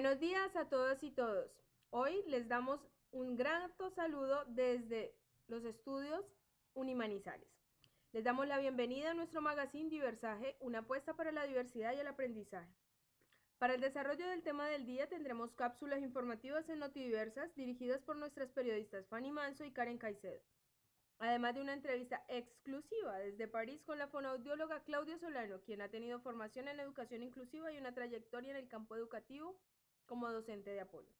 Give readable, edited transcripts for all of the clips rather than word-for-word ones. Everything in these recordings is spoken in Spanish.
Buenos días a todas y todos. Hoy les damos un grato saludo desde los estudios Unimanizales. Les damos la bienvenida a nuestro magazine Diversaje, una apuesta para la diversidad y el aprendizaje. Para el desarrollo del tema del día tendremos cápsulas informativas en Notidiversas dirigidas por nuestras periodistas Fanny Manso y Karen Caicedo. Además de una entrevista exclusiva desde París con la fonoaudióloga Claudia Solano, quien ha tenido formación en educación inclusiva y una trayectoria en el campo educativo como docente de apoyo.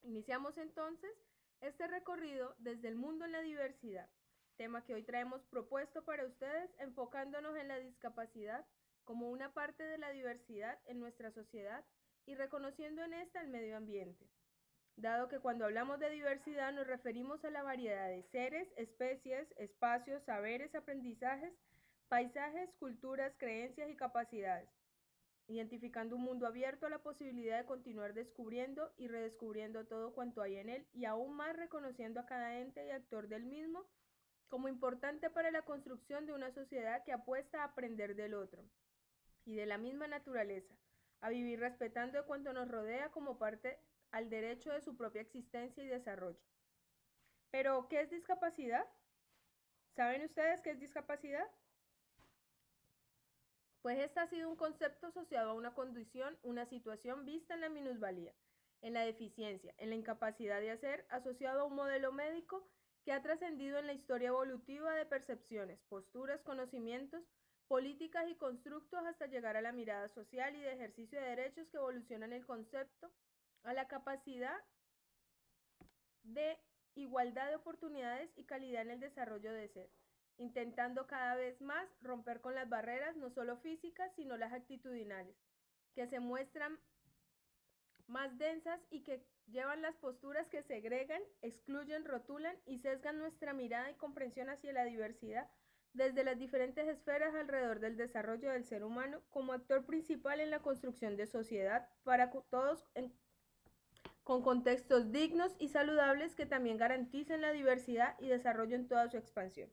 Iniciamos entonces este recorrido desde el mundo en la diversidad, tema que hoy traemos propuesto para ustedes, enfocándonos en la discapacidad como una parte de la diversidad en nuestra sociedad y reconociendo en esta el medio ambiente, dado que cuando hablamos de diversidad nos referimos a la variedad de seres, especies, espacios, saberes, aprendizajes, paisajes, culturas, creencias y capacidades, identificando un mundo abierto a la posibilidad de continuar descubriendo y redescubriendo todo cuanto hay en él y aún más reconociendo a cada ente y actor del mismo como importante para la construcción de una sociedad que apuesta a aprender del otro y de la misma naturaleza, a vivir respetando de cuanto nos rodea como parte al derecho de su propia existencia y desarrollo. Pero, ¿qué es discapacidad? ¿Saben ustedes qué es discapacidad? Pues esta ha sido un concepto asociado a una condición, una situación vista en la minusvalía, en la deficiencia, en la incapacidad de hacer, asociado a un modelo médico que ha trascendido en la historia evolutiva de percepciones, posturas, conocimientos, políticas y constructos hasta llegar a la mirada social y de ejercicio de derechos que evolucionan el concepto a la capacidad de igualdad de oportunidades y calidad en el desarrollo de ser, intentando cada vez más romper con las barreras no solo físicas, sino las actitudinales, que se muestran más densas y que llevan las posturas que segregan, excluyen, rotulan y sesgan nuestra mirada y comprensión hacia la diversidad desde las diferentes esferas alrededor del desarrollo del ser humano como actor principal en la construcción de sociedad para todos con contextos dignos y saludables que también garanticen la diversidad y desarrollo en toda su expansión.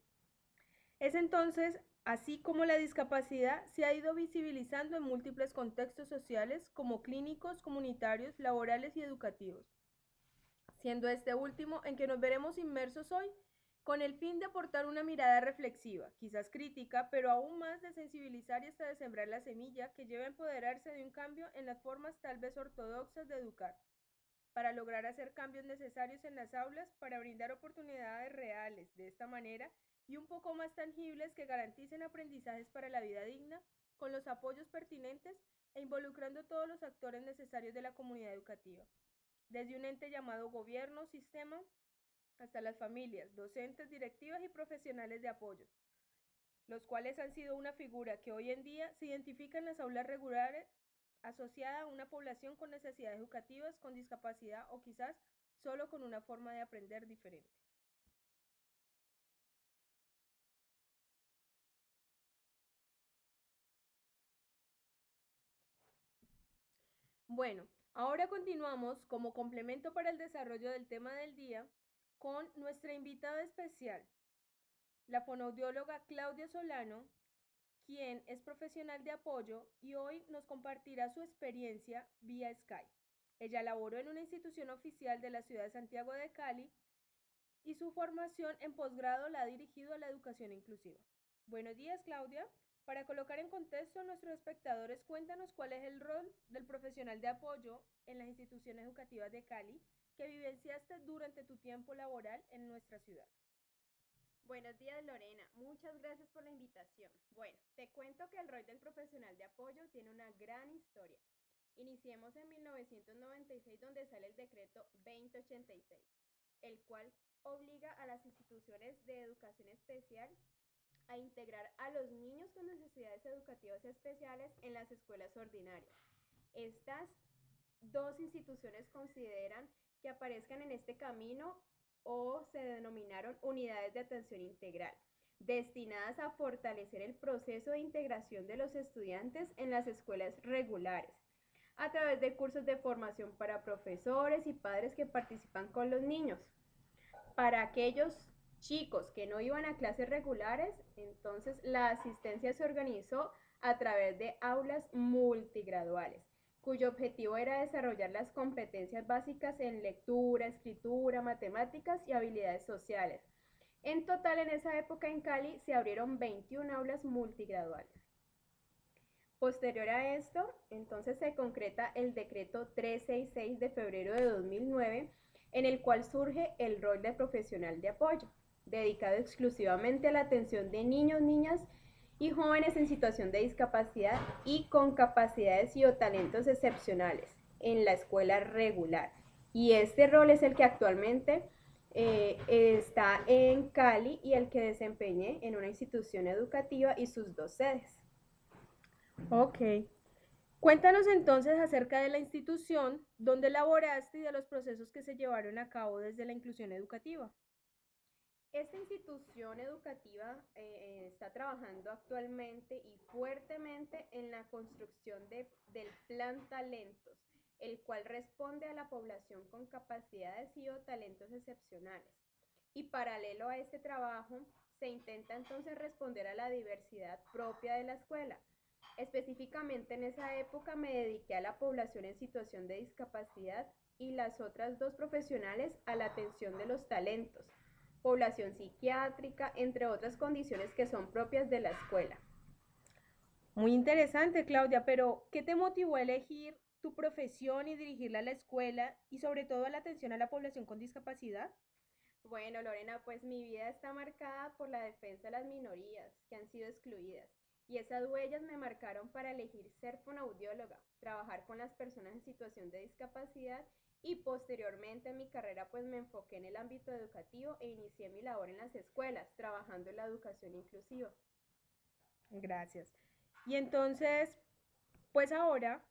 Es entonces así como la discapacidad se ha ido visibilizando en múltiples contextos sociales como clínicos, comunitarios, laborales y educativos, siendo este último en que nos veremos inmersos hoy con el fin de aportar una mirada reflexiva, quizás crítica, pero aún más de sensibilizar y hasta de sembrar la semilla que lleva a empoderarse de un cambio en las formas tal vez ortodoxas de educar, para lograr hacer cambios necesarios en las aulas, para brindar oportunidades reales de esta manera y un poco más tangibles que garanticen aprendizajes para la vida digna, con los apoyos pertinentes e involucrando todos los actores necesarios de la comunidad educativa, desde un ente llamado gobierno, sistema, hasta las familias, docentes, directivas y profesionales de apoyo, los cuales han sido una figura que hoy en día se identifica en las aulas regulares asociada a una población con necesidades educativas, con discapacidad o quizás solo con una forma de aprender diferente. Bueno, ahora continuamos como complemento para el desarrollo del tema del día con nuestra invitada especial, la fonoaudióloga Claudia Solano, quien es profesional de apoyo y hoy nos compartirá su experiencia vía Skype. Ella laboró en una institución oficial de la ciudad de Santiago de Cali y su formación en posgrado la ha dirigido a la educación inclusiva. Buenos días, Claudia. Para colocar en contexto a nuestros espectadores, cuéntanos cuál es el rol del profesional de apoyo en las instituciones educativas de Cali que vivenciaste durante tu tiempo laboral en nuestra ciudad. Buenos días, Lorena. Muchas gracias por la invitación. Bueno, te cuento que el rol del profesional de apoyo tiene una gran historia. Iniciemos en 1996, donde sale el decreto 2086, el cual obliga a las instituciones de educación especial a integrar a los niños con necesidades educativas especiales en las escuelas ordinarias. Estas dos instituciones consideran que aparezcan en este camino o se denominaron unidades de atención integral, destinadas a fortalecer el proceso de integración de los estudiantes en las escuelas regulares, a través de cursos de formación para profesores y padres que participan con los niños. Para aquellos chicos que no iban a clases regulares, entonces la asistencia se organizó a través de aulas multigraduales, cuyo objetivo era desarrollar las competencias básicas en lectura, escritura, matemáticas y habilidades sociales. En total, en esa época en Cali se abrieron 21 aulas multigraduales. Posterior a esto, entonces se concreta el decreto 366 de febrero de 2009, en el cual surge el rol de profesional de apoyo, dedicado exclusivamente a la atención de niños, niñas y jóvenes en situación de discapacidad y con capacidades y o talentos excepcionales en la escuela regular. Y este rol es el que actualmente está en Cali y el que desempeñé en una institución educativa y sus 2 sedes. Ok. Cuéntanos entonces acerca de la institución, dónde laboraste y de los procesos que se llevaron a cabo desde la inclusión educativa. Esta institución educativa está trabajando actualmente y fuertemente en la construcción del Plan Talentos, el cual responde a la población con capacidades y o talentos excepcionales. Y paralelo a este trabajo, se intenta entonces responder a la diversidad propia de la escuela. Específicamente en esa época me dediqué a la población en situación de discapacidad y las otras 2 profesionales a la atención de los talentos, población psiquiátrica, entre otras condiciones que son propias de la escuela. Muy interesante, Claudia, pero ¿qué te motivó a elegir tu profesión y dirigirla a la escuela y sobre todo a la atención a la población con discapacidad? Bueno, Lorena, pues mi vida está marcada por la defensa de las minorías que han sido excluidas. Y esas huellas me marcaron para elegir ser fonoaudióloga, trabajar con las personas en situación de discapacidad y posteriormente en mi carrera pues me enfoqué en el ámbito educativo e inicié mi labor en las escuelas, trabajando en la educación inclusiva. Gracias. Y entonces, pues ahora,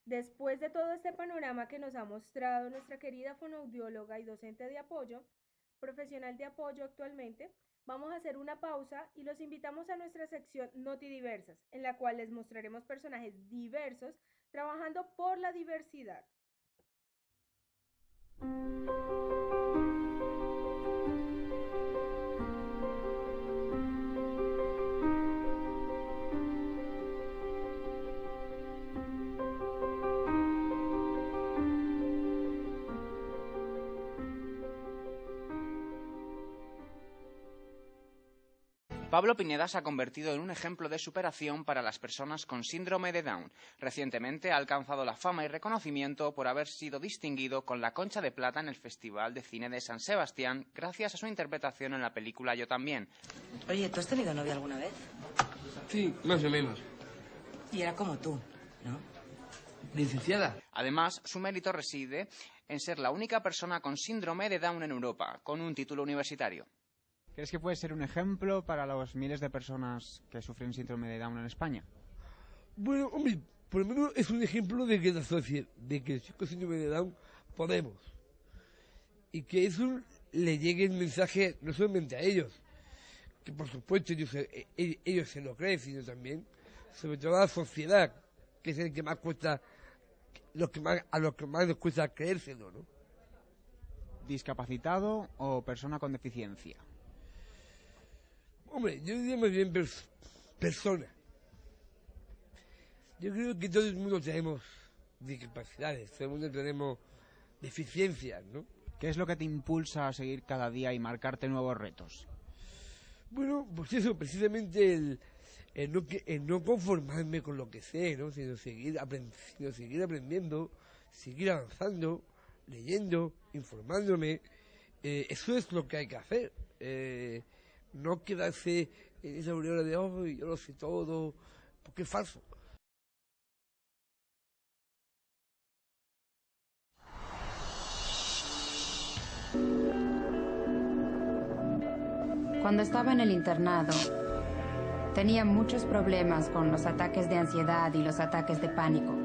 después de todo este panorama que nos ha mostrado nuestra querida fonoaudióloga y docente de apoyo, profesional de apoyo actualmente, vamos a hacer una pausa y los invitamos a nuestra sección Notidiversas, en la cual les mostraremos personajes diversos trabajando por la diversidad. Pablo Pineda se ha convertido en un ejemplo de superación para las personas con síndrome de Down. Recientemente ha alcanzado la fama y reconocimiento por haber sido distinguido con la Concha de Plata en el Festival de Cine de San Sebastián gracias a su interpretación en la película Yo también. Oye, ¿tú has tenido novia alguna vez? Sí, más o menos. Y era como tú, ¿no? Licenciada. Además, su mérito reside en ser la única persona con síndrome de Down en Europa, con un título universitario. ¿Crees que puede ser un ejemplo para los miles de personas que sufren síndrome de Down en España? Bueno, hombre, por lo menos es un ejemplo de que la sociedad, de que con síndrome de Down podemos. Y que eso le llegue el mensaje no solamente a ellos, que por supuesto ellos se lo creen, sino también, sobre todo a la sociedad, que es el que más cuesta, a los que más les cuesta creérselo, ¿no? ¿Discapacitado o persona con deficiencia? Hombre, yo diría más bien persona. Yo creo que todo el mundo tenemos discapacidades, todo el mundo tenemos deficiencias, ¿no? ¿Qué es lo que te impulsa a seguir cada día y marcarte nuevos retos? Bueno, pues eso, precisamente el no conformarme con lo que sé, ¿no? Sino seguir aprendiendo, seguir avanzando, leyendo, informándome. Eso es lo que hay que hacer. No quedarse en esa aureola de ojo y yo lo sé todo, porque es falso. Cuando estaba en el internado, tenía muchos problemas con los ataques de ansiedad y los ataques de pánico.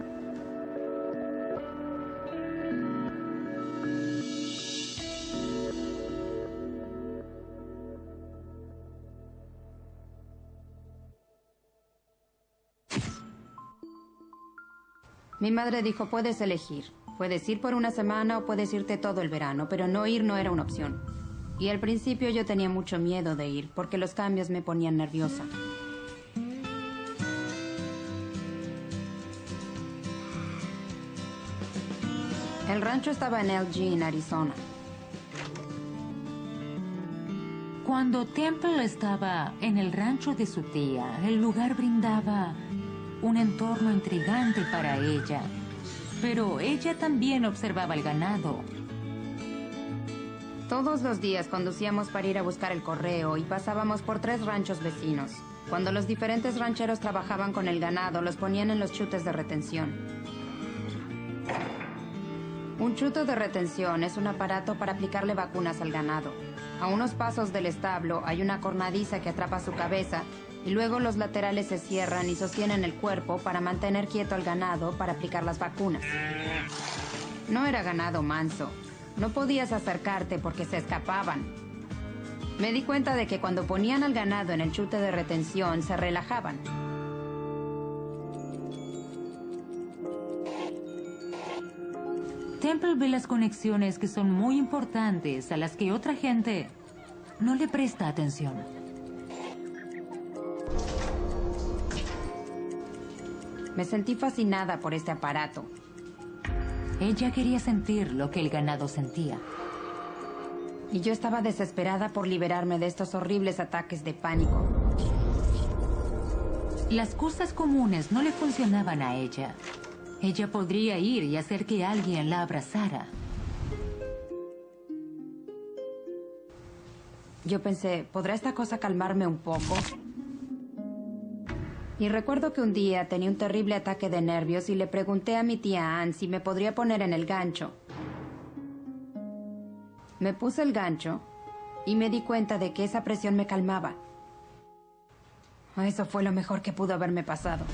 Mi madre dijo, puedes elegir. Puedes ir por una semana o puedes irte todo el verano, pero no ir no era una opción. Y al principio yo tenía mucho miedo de ir, porque los cambios me ponían nerviosa. El rancho estaba en LG, en Arizona. Cuando Temple estaba en el rancho de su tía, el lugar brindaba un entorno intrigante para ella. Pero ella también observaba el ganado. Todos los días conducíamos para ir a buscar el correo y pasábamos por 3 ranchos vecinos. Cuando los diferentes rancheros trabajaban con el ganado, los ponían en los chutes de retención. Un chute de retención es un aparato para aplicarle vacunas al ganado. A unos pasos del establo hay una cornadiza que atrapa su cabeza y luego los laterales se cierran y sostienen el cuerpo para mantener quieto al ganado para aplicar las vacunas. No era ganado manso. No podías acercarte porque se escapaban. Me di cuenta de que cuando ponían al ganado en el chute de retención, se relajaban. Temple ve las conexiones que son muy importantes a las que otra gente no le presta atención. Me sentí fascinada por este aparato. Ella quería sentir lo que el ganado sentía. Y yo estaba desesperada por liberarme de estos horribles ataques de pánico. Las cosas comunes no le funcionaban a ella. Ella podría ir y hacer que alguien la abrazara. Yo pensé, ¿podrá esta cosa calmarme un poco? Y recuerdo que un día tenía un terrible ataque de nervios y le pregunté a mi tía Ann si me podría poner en el gancho. Me puse el gancho y me di cuenta de que esa presión me calmaba. Eso fue lo mejor que pudo haberme pasado.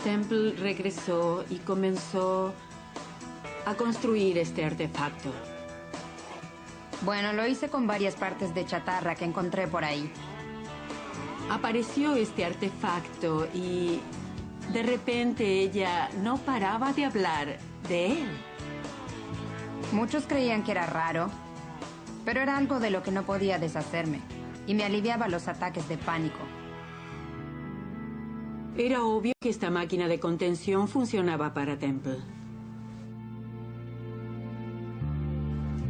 Temple regresó y comenzó a construir este artefacto. Bueno, lo hice con varias partes de chatarra que encontré por ahí. Apareció este artefacto y de repente ella no paraba de hablar de él. Muchos creían que era raro, pero era algo de lo que no podía deshacerme y me aliviaba los ataques de pánico. Era obvio que esta máquina de contención funcionaba para Temple.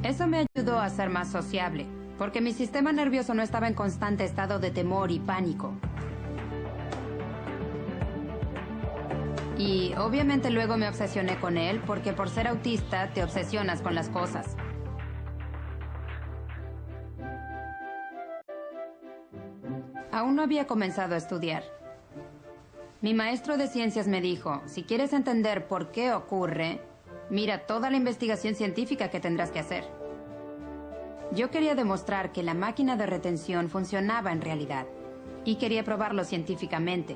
Eso me ayudó a ser más sociable, porque mi sistema nervioso no estaba en constante estado de temor y pánico. Y obviamente luego me obsesioné con él, porque por ser autista te obsesionas con las cosas. Aún no había comenzado a estudiar. Mi maestro de ciencias me dijo, si quieres entender por qué ocurre, mira toda la investigación científica que tendrás que hacer. Yo quería demostrar que la máquina de retención funcionaba en realidad, y quería probarlo científicamente.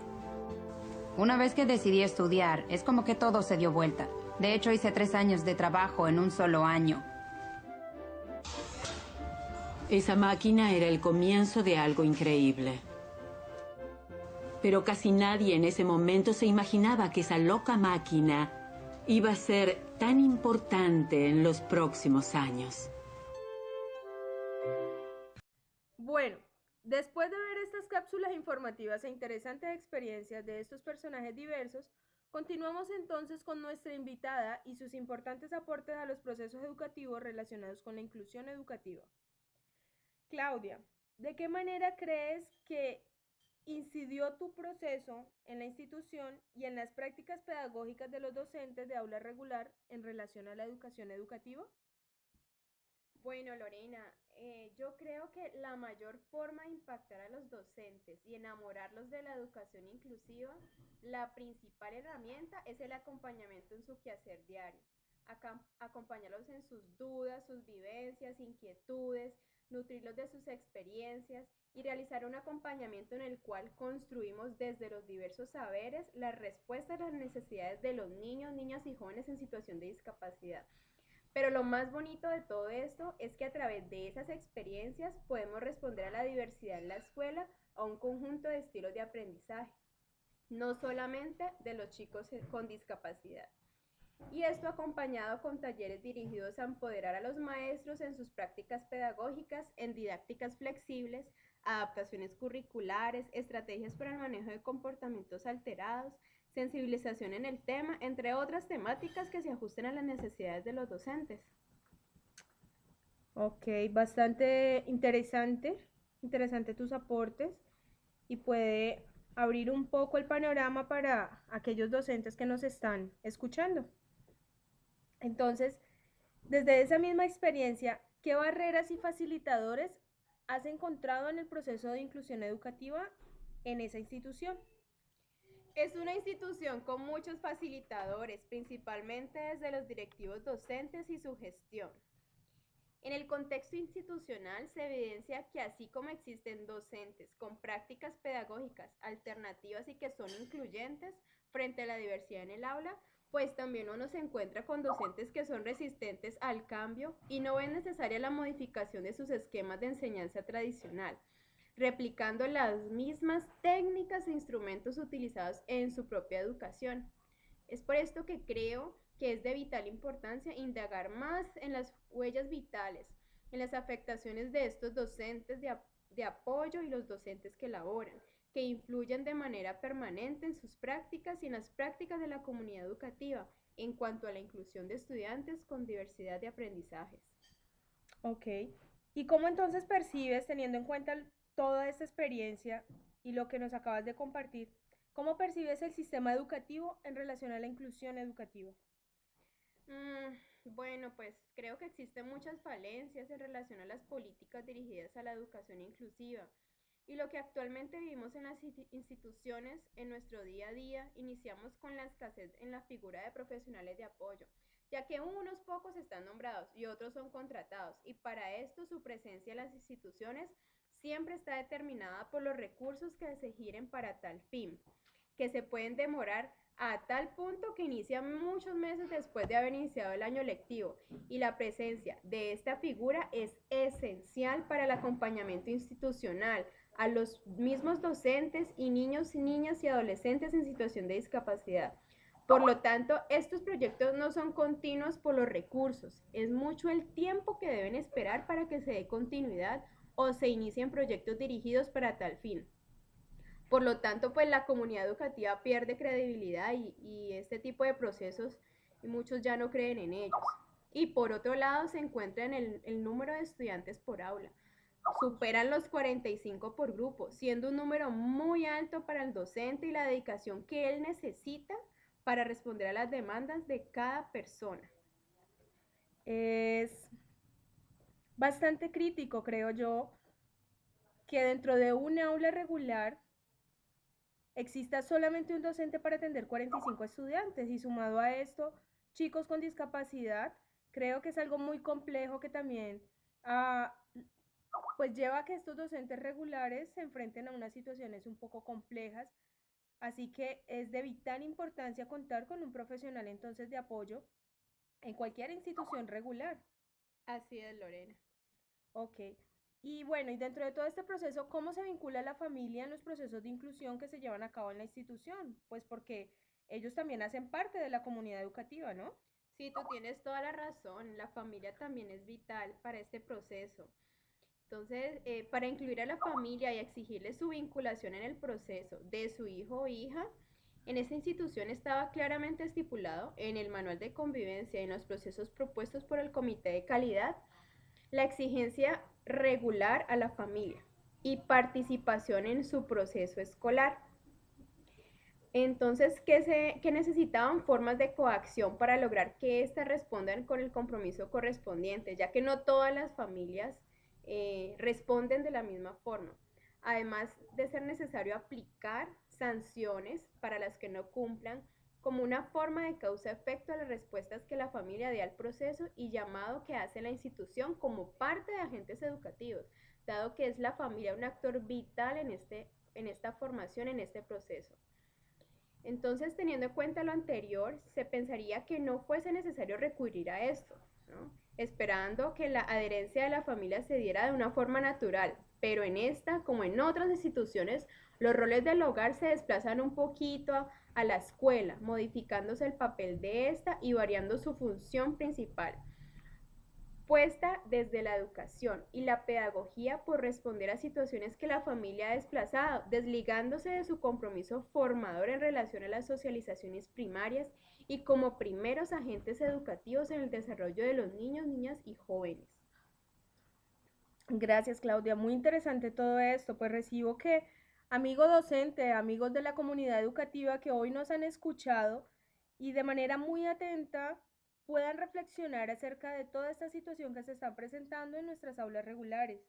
Una vez que decidí estudiar, es como que todo se dio vuelta. De hecho, hice 3 años de trabajo en un solo año. Esa máquina era el comienzo de algo increíble. Pero casi nadie en ese momento se imaginaba que esa loca máquina iba a ser tan importante en los próximos años. Bueno, después de ver estas cápsulas informativas e interesantes experiencias de estos personajes diversos, continuamos entonces con nuestra invitada y sus importantes aportes a los procesos educativos relacionados con la inclusión educativa. Claudia, ¿de qué manera crees que incidió tu proceso en la institución y en las prácticas pedagógicas de los docentes de aula regular en relación a la educación educativa? Bueno, Lorena, yo creo que la mayor forma de impactar a los docentes y enamorarlos de la educación inclusiva, la principal herramienta es el acompañamiento en su quehacer diario. Acompañarlos en sus dudas, sus vivencias, inquietudes, nutrirlos de sus experiencias y realizar un acompañamiento en el cual construimos desde los diversos saberes las respuestas a las necesidades de los niños, niñas y jóvenes en situación de discapacidad. Pero lo más bonito de todo esto es que a través de esas experiencias podemos responder a la diversidad en la escuela, a un conjunto de estilos de aprendizaje, no solamente de los chicos con discapacidad. Y esto acompañado con talleres dirigidos a empoderar a los maestros en sus prácticas pedagógicas, en didácticas flexibles, adaptaciones curriculares, estrategias para el manejo de comportamientos alterados, sensibilización en el tema, entre otras temáticas que se ajusten a las necesidades de los docentes. Ok, bastante interesante tus aportes y puede abrir un poco el panorama para aquellos docentes que nos están escuchando. Entonces, desde esa misma experiencia, ¿qué barreras y facilitadores has encontrado en el proceso de inclusión educativa en esa institución? Es una institución con muchos facilitadores, principalmente desde los directivos docentes y su gestión. En el contexto institucional se evidencia que así como existen docentes con prácticas pedagógicas alternativas y que son incluyentes frente a la diversidad en el aula, pues también uno se encuentra con docentes que son resistentes al cambio y no ven necesaria la modificación de sus esquemas de enseñanza tradicional, replicando las mismas técnicas e instrumentos utilizados en su propia educación. Es por esto que creo que es de vital importancia indagar más en las huellas vitales, en las afectaciones de estos docentes de apoyo y los docentes que laboran, que influyen de manera permanente en sus prácticas y en las prácticas de la comunidad educativa en cuanto a la inclusión de estudiantes con diversidad de aprendizajes. Ok, ¿y cómo entonces percibes, teniendo en cuenta toda esta experiencia y lo que nos acabas de compartir, cómo percibes el sistema educativo en relación a la inclusión educativa? Bueno, pues creo que existen muchas falencias en relación a las políticas dirigidas a la educación inclusiva. Y lo que actualmente vivimos en las instituciones en nuestro día a día, iniciamos con la escasez en la figura de profesionales de apoyo, ya que unos pocos están nombrados y otros son contratados, y para esto su presencia en las instituciones siempre está determinada por los recursos que se giren para tal fin, que se pueden demorar a tal punto que inician muchos meses después de haber iniciado el año lectivo, y la presencia de esta figura es esencial para el acompañamiento institucional a los mismos docentes y niños, niñas y adolescentes en situación de discapacidad. Por lo tanto, estos proyectos no son continuos por los recursos, es mucho el tiempo que deben esperar para que se dé continuidad o se inicien proyectos dirigidos para tal fin. Por lo tanto, pues la comunidad educativa pierde credibilidad y este tipo de procesos, y muchos ya no creen en ellos. Y por otro lado, se encuentra en el número de estudiantes por aula. Superan los 45 por grupo, siendo un número muy alto para el docente y la dedicación que él necesita para responder a las demandas de cada persona. Es bastante crítico, creo yo, que dentro de un aula regular exista solamente un docente para atender 45 estudiantes y sumado a esto, chicos con discapacidad, creo que es algo muy complejo que también pues lleva a que estos docentes regulares se enfrenten a unas situaciones un poco complejas, así que es de vital importancia contar con un profesional entonces de apoyo en cualquier institución regular. Así es, Lorena. Ok. Y bueno, y dentro de todo este proceso, ¿cómo se vincula la familia en los procesos de inclusión que se llevan a cabo en la institución? Pues porque ellos también hacen parte de la comunidad educativa, ¿no? Sí, tú tienes toda la razón, la familia también es vital para este proceso. Entonces, para incluir a la familia y exigirle su vinculación en el proceso de su hijo o hija, en esta institución estaba claramente estipulado en el manual de convivencia y en los procesos propuestos por el Comité de Calidad la exigencia regular a la familia y participación en su proceso escolar. Entonces, ¿qué necesitaban? Formas de coacción para lograr que éstas respondan con el compromiso correspondiente, ya que no todas las familias responden de la misma forma. Además de ser necesario aplicar sanciones para las que no cumplan, como una forma de causa-efecto a las respuestas que la familia dé al proceso y llamado que hace la institución como parte de agentes educativos, dado que es la familia un actor vital en esta formación, en este proceso. Entonces, teniendo en cuenta lo anterior, se pensaría que no fuese necesario recurrir a esto, ¿no? Esperando que la adherencia de la familia se diera de una forma natural, pero en esta, como en otras instituciones, los roles del hogar se desplazan un poquito a la escuela, modificándose el papel de esta y variando su función principal. puesta desde la educación y la pedagogía por responder a situaciones que la familia ha desplazado, desligándose de su compromiso formador en relación a las socializaciones primarias y como primeros agentes educativos en el desarrollo de los niños, niñas y jóvenes. Gracias, Claudia. Muy interesante todo esto. Pues recibo que amigo docente, amigos de la comunidad educativa que hoy nos han escuchado y de manera muy atenta puedan reflexionar acerca de toda esta situación que se está presentando en nuestras aulas regulares.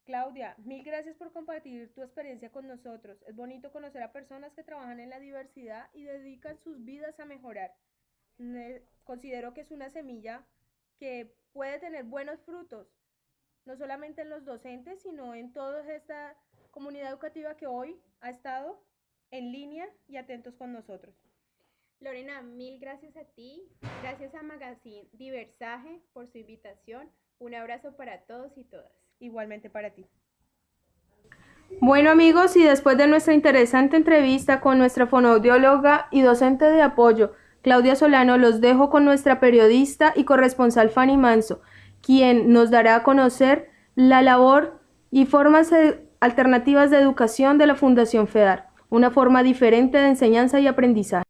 Claudia, mil gracias por compartir tu experiencia con nosotros. Es bonito conocer a personas que trabajan en la diversidad y dedican sus vidas a mejorar. Considero que es una semilla que puede tener buenos frutos, no solamente en los docentes, sino en toda esta comunidad educativa que hoy ha estado en línea y atentos con nosotros. Lorena, mil gracias a ti, gracias a Magazine Diversaje por su invitación. Un abrazo para todos y todas. Igualmente para ti. Bueno amigos, y después de nuestra interesante entrevista con nuestra fonoaudióloga y docente de apoyo, Claudia Solano, los dejo con nuestra periodista y corresponsal Fanny Manso, quien nos dará a conocer la labor y formas alternativas de educación de la Fundación FEDAR, una forma diferente de enseñanza y aprendizaje.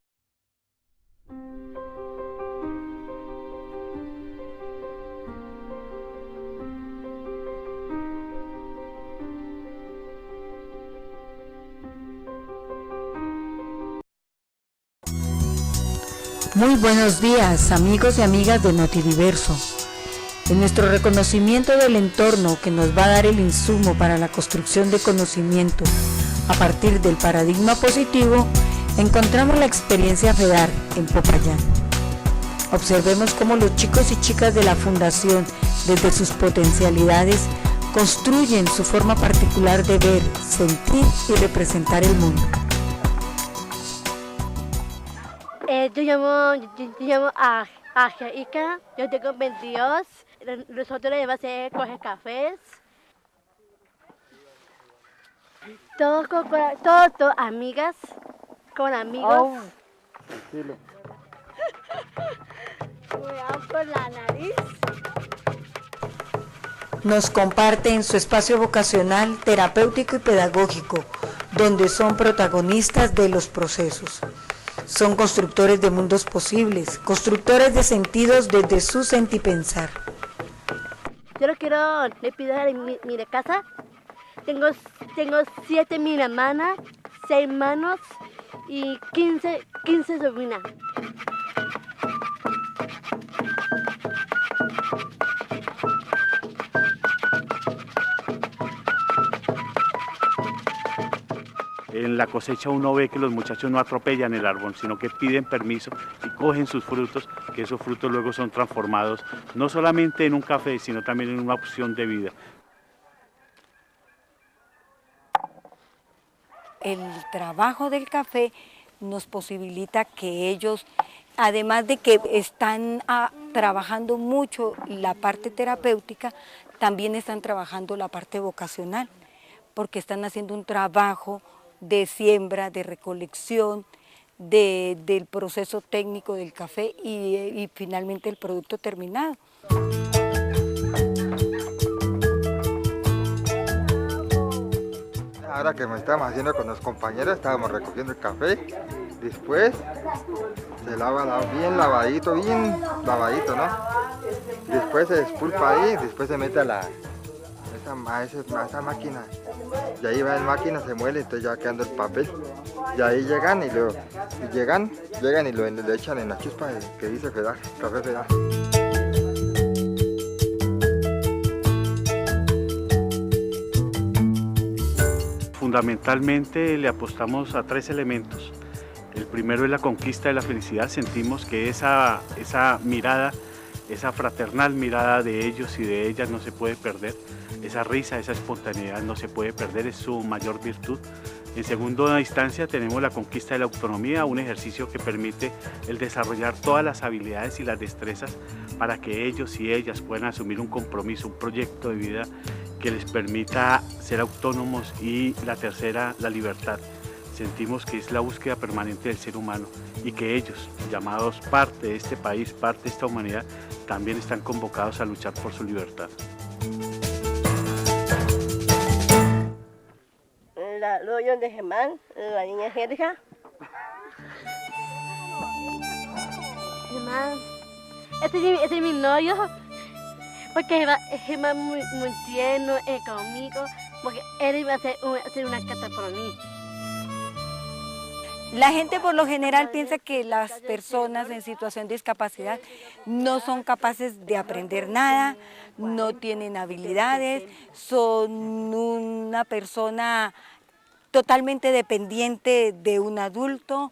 Muy buenos días, amigos y amigas de Notidiverso. En nuestro reconocimiento del entorno que nos va a dar el insumo para la construcción de conocimiento a partir del paradigma positivo, encontramos la experiencia FEDAR en Popayán. Observemos cómo los chicos y chicas de la Fundación, desde sus potencialidades, construyen su forma particular de ver, sentir y representar el mundo. Yo llamo a Jaika, yo tengo 22, nosotros le vamos a coger cafés. Todos amigas, con amigos. Cuidado por la nariz. Nos comparten su espacio vocacional, terapéutico y pedagógico, donde son protagonistas de los procesos. Son constructores de mundos posibles, constructores de sentidos desde su sentipensar. Yo le pido a mi casa. Tengo 7 mi hermanas, 6 hermanos y 15 sobrinas. En la cosecha uno ve que los muchachos no atropellan el árbol, sino que piden permiso y cogen sus frutos, que esos frutos luego son transformados no solamente en un café, sino también en una opción de vida. El trabajo del café nos posibilita que ellos, además de que están trabajando mucho la parte terapéutica, también están trabajando la parte vocacional, porque están haciendo un trabajo de siembra, de recolección, del proceso técnico del café y finalmente el producto terminado. Ahora que me estábamos haciendo con los compañeros, estábamos recogiendo el café, después se lava bien lavadito, ¿no? Después se despulpa ahí, después se mete a esa máquina, y ahí va la máquina, se muele, entonces ya va quedando el papel, y ahí llegan y lo echan en la chispa que dice FEDAR, café FEDAR. Fundamentalmente le apostamos a 3 elementos. El primero es la conquista de la felicidad. Sentimos que esa mirada, esa fraternal mirada de ellos y de ellas no se puede perder. Esa risa, esa espontaneidad no se puede perder, es su mayor virtud. En segunda instancia tenemos la conquista de la autonomía, un ejercicio que permite el desarrollar todas las habilidades y las destrezas para que ellos y ellas puedan asumir un compromiso, un proyecto de vida que les permita ser autónomos, y la tercera, la libertad. sentimos que es la búsqueda permanente del ser humano y que ellos, llamados parte de este país, parte de esta humanidad, también están convocados a luchar por su libertad. La Loyon de Germán, la niña Jerja. Germán, este es mi novio, porque Germán muy tierno conmigo, porque él iba a hacer una carta por mí. La gente por lo general piensa que las personas en situación de discapacidad no son capaces de aprender nada, no tienen habilidades, son una persona totalmente dependiente de un adulto.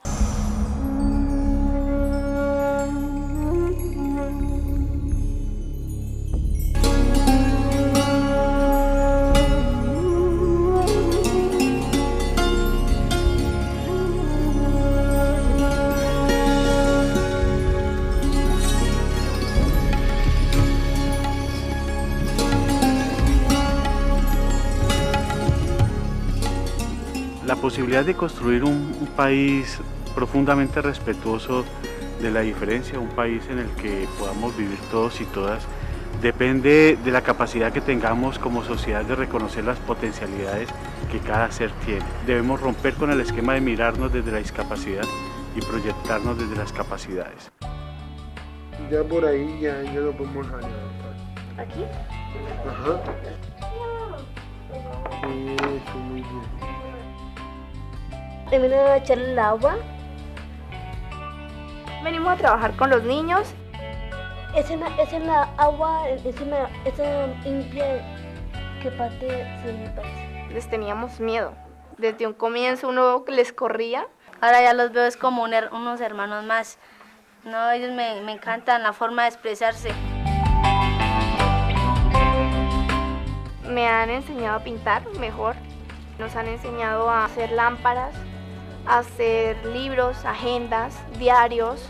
La posibilidad de construir un país profundamente respetuoso de la diferencia, un país en el que podamos vivir todos y todas, depende de la capacidad que tengamos como sociedad de reconocer las potencialidades que cada ser tiene. Debemos romper con el esquema de mirarnos desde la discapacidad y proyectarnos desde las capacidades. Ya por ahí ya lo podemos añadir. ¿Aquí? Ajá. Eso, muy bien. Termino de echarle el agua. Venimos a trabajar con los niños. Esa es la agua, esa limpia, ¿qué parte se me parece? Les teníamos miedo. Desde un comienzo uno les corría. Ahora ya los veo es como unos hermanos más. No, ellos me encantan la forma de expresarse. Me han enseñado a pintar mejor. Nos han enseñado a hacer lámparas, a hacer libros, agendas, diarios.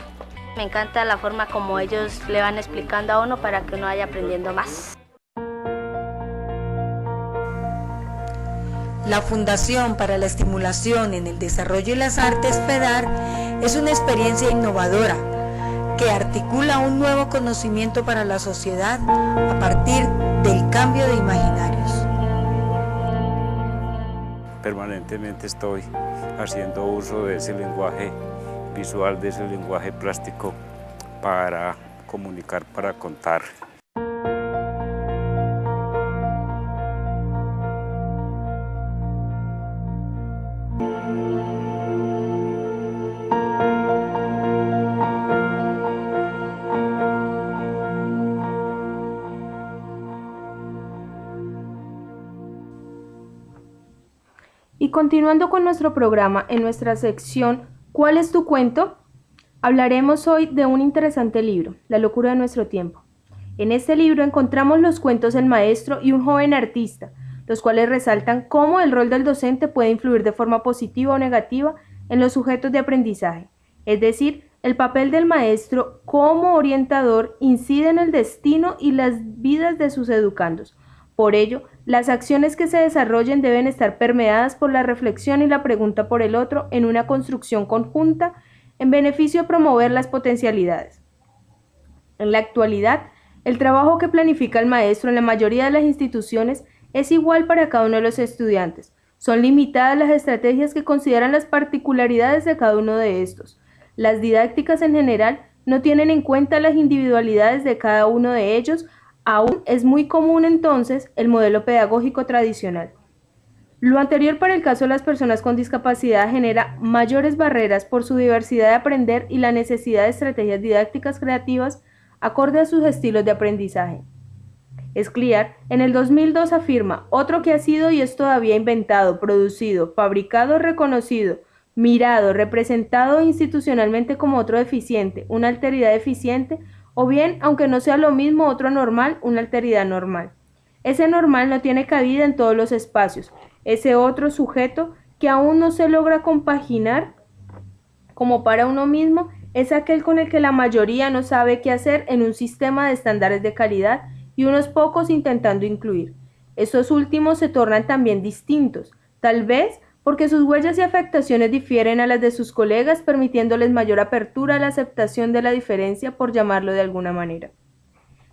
Me encanta la forma como ellos le van explicando a uno para que uno vaya aprendiendo más. La Fundación para la Estimulación en el Desarrollo y las Artes, FEDAR, es una experiencia innovadora que articula un nuevo conocimiento para la sociedad a partir del cambio de imaginarios. Permanentemente estoy haciendo uso de ese lenguaje visual, de ese lenguaje plástico para comunicar, para contar. Y continuando con nuestro programa, en nuestra sección ¿Cuál es tu cuento?, hablaremos hoy de un interesante libro, La locura de nuestro tiempo. En este libro encontramos los cuentos del maestro y un joven artista, los cuales resaltan cómo el rol del docente puede influir de forma positiva o negativa en los sujetos de aprendizaje, es decir, el papel del maestro como orientador incide en el destino y las vidas de sus educandos. Por ello, las acciones que se desarrollen deben estar permeadas por la reflexión y la pregunta por el otro en una construcción conjunta en beneficio de promover las potencialidades. En la actualidad, el trabajo que planifica el maestro en la mayoría de las instituciones es igual para cada uno de los estudiantes. Son limitadas las estrategias que consideran las particularidades de cada uno de estos. Las didácticas en general no tienen en cuenta las individualidades de cada uno de ellos. Aún es muy común entonces el modelo pedagógico tradicional. Lo anterior para el caso de las personas con discapacidad genera mayores barreras por su diversidad de aprender y la necesidad de estrategias didácticas creativas acorde a sus estilos de aprendizaje. Escliar en el 2002 afirma: otro que ha sido y es todavía inventado, producido, fabricado, reconocido, mirado, representado institucionalmente como otro deficiente, una alteridad deficiente, o bien, aunque no sea lo mismo, otro anormal, una alteridad normal. Ese normal no tiene cabida en todos los espacios. Ese otro sujeto que aún no se logra compaginar como para uno mismo es aquel con el que la mayoría no sabe qué hacer en un sistema de estándares de calidad y unos pocos intentando incluir. Estos últimos se tornan también distintos, tal vez porque sus huellas y afectaciones difieren a las de sus colegas, permitiéndoles mayor apertura a la aceptación de la diferencia, por llamarlo de alguna manera.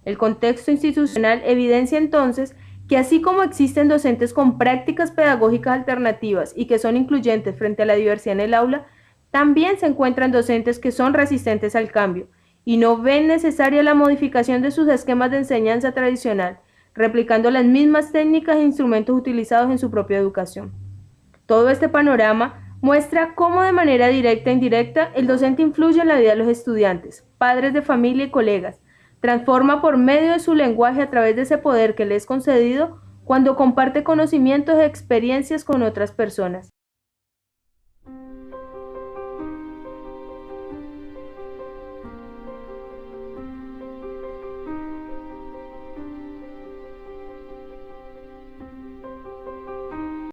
El contexto institucional evidencia entonces que así como existen docentes con prácticas pedagógicas alternativas y que son incluyentes frente a la diversidad en el aula, también se encuentran docentes que son resistentes al cambio y no ven necesaria la modificación de sus esquemas de enseñanza tradicional, replicando las mismas técnicas e instrumentos utilizados en su propia educación. Todo este panorama muestra cómo de manera directa e indirecta el docente influye en la vida de los estudiantes, padres de familia y colegas, transforma por medio de su lenguaje a través de ese poder que le es concedido cuando comparte conocimientos e experiencias con otras personas.